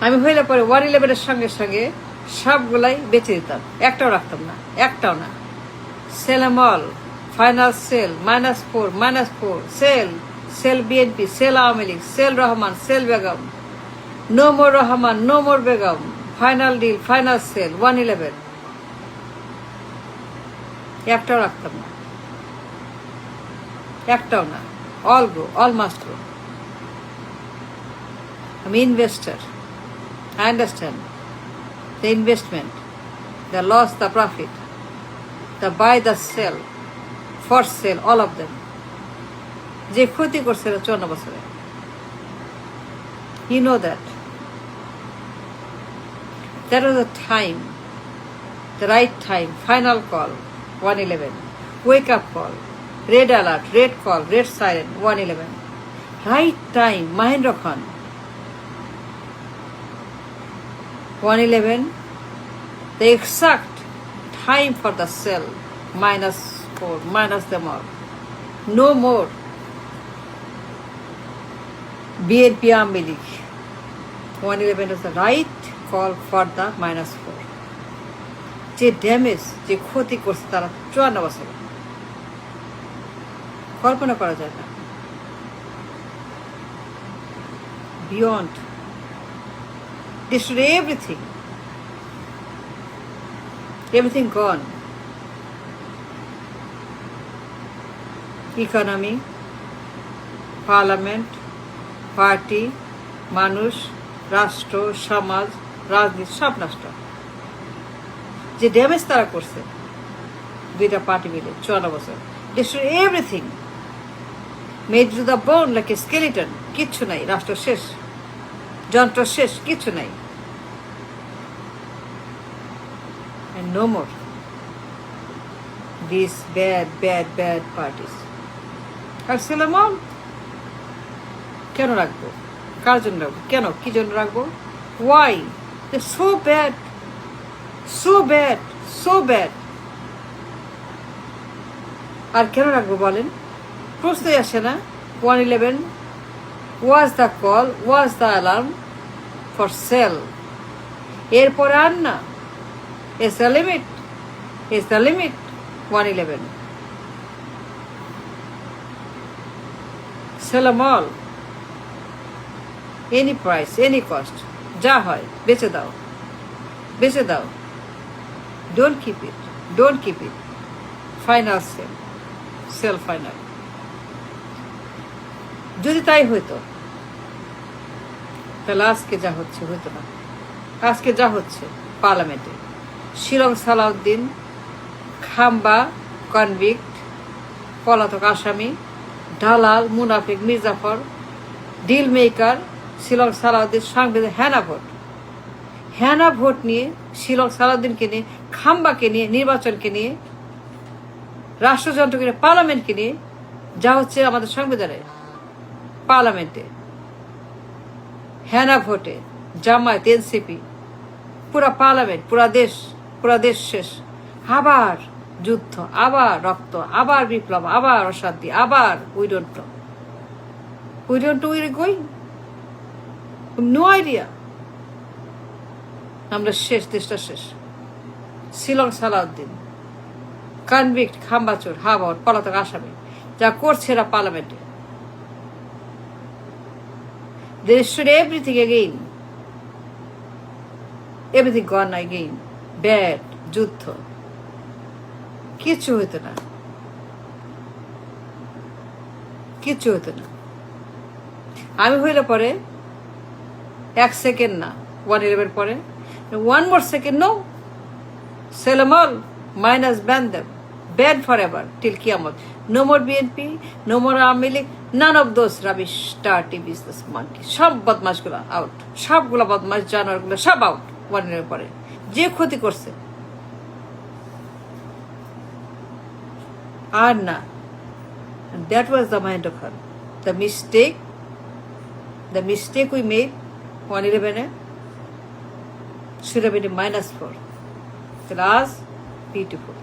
আমি হইলে পরে 111-এর সঙ্গে সঙ্গে সবগুলাই বেঁচে দিতাম, একটাও রাখতাম না, একটাও না। Sell all, final sale, -4, -4, sell BNP, sell Awami League, sell Rahman, sell Begum, no more Rahman, no more Begum, final deal, final sale, 111, একটাও রাখতাম না, একটাও না। All go, all must go. আমি investor, I understand the investment, the loss, the profit, the buy, the sell, for sale, all of them. যে ক্ষতি করছে 54 বছরে, you know that. That was the time, the right time, final call, 111. Wake up call, red alert, red call, red siren, 111. Right time, Mahendra Khan. 111, the exact time for the sell, -4, minus them all. No more BNP Aami League. 111 is the right call for the -4. যে damage, যে ক্ষতি করছে তারা 54 বছরে, কল্পনা করা যায় না। Beyond. Destroyed everything. Everything gone. Economy, parliament, party, মানুষ, রাষ্ট্র, সমাজ, রাজনীতি সব নষ্ট। যে ড্যামেজ তারা করছে দুইটা পার্টি মিলে 54 বছর, destroyed everything. Made to the bone like a skeleton. কিচ্ছু নাই, রাষ্ট্র শেষ, যন্ত্র শেষ, কিছু নাই। And no more these bad parties. আর সেলামল কেন রাখবো, কার জন্য রাখবো, কেন, কি জন্য রাখবো? Why? They're so bad, so bad, so bad. আর কেন রাখবো বলেন? প্রশ্নই আসে না। 111 was the call, was the alarm for sale. এরপরে আর না, is the limit, is the limit. 111, sell them all, any price, any cost, যা হয় বেচে দাও, বেচে দাও, don't keep it, don't keep it. Final sell, sell final. যদি তাই হইতো তাহলে আজকে যা হচ্ছে হইতো না। আজকে যা হচ্ছে পার্লামেন্টে, শিলং সালাউদ্দিন, খাম্বা কনভিক্ট, পলাতক আসামি, দালাল, মুনাফিক, মির্জাফর, ডিল মেকার, শিলং সালাউদ্দিন, সাংবিধানিক হ্যানা ভোট নিয়ে, শিলং সালাউদ্দিনকে নিয়ে, খাম্বাকে নিয়ে, নির্বাচনকে নিয়ে, রাষ্ট্রযন্ত্রকে নিয়ে, পার্লামেন্টকে নিয়ে যা হচ্ছে আমাদের সংবিধানে, পার্লামেন্টে হ্যানা ভোটে, জামায়াত, এনসিপি, পুরা পার্লামেন্ট, পুরা দেশ শেষ। আবার যুদ্ধ, আবার রক্ত, আবার বিপ্লব, আবার অশান্তি, আবার we don't know we are going, no idea. আমরা শেষ, দেশটা শেষ। শিলং সালাউদ্দিন, কনভিক্ট, খাম্বাচোর, হাবর, পলাতক আসামি, যা করছে এরা পার্লামেন্টে, they destroyed everything again, everything gone again, bad, যুদ্ধ, কিচ্ছু হইতো না, কিচ্ছু হইতো না। আমি হইলে পরে 1 সেকেন্ড না, 111 পরে 1 more second, no, sell them all, minus ban them, ban forever till Qiyamah. No more BNP, no more Aami League, none of those rubbish dirty business monkey. সব বদমাশগুলো আউট, সবগুলো বদমাশ জানোয়ারগুলো সব আউট 111 পরে। যে ক্ষতি করছে আর না। That was the Mahendra Khan. The mistake we made 111 should have been -4. The last beautiful.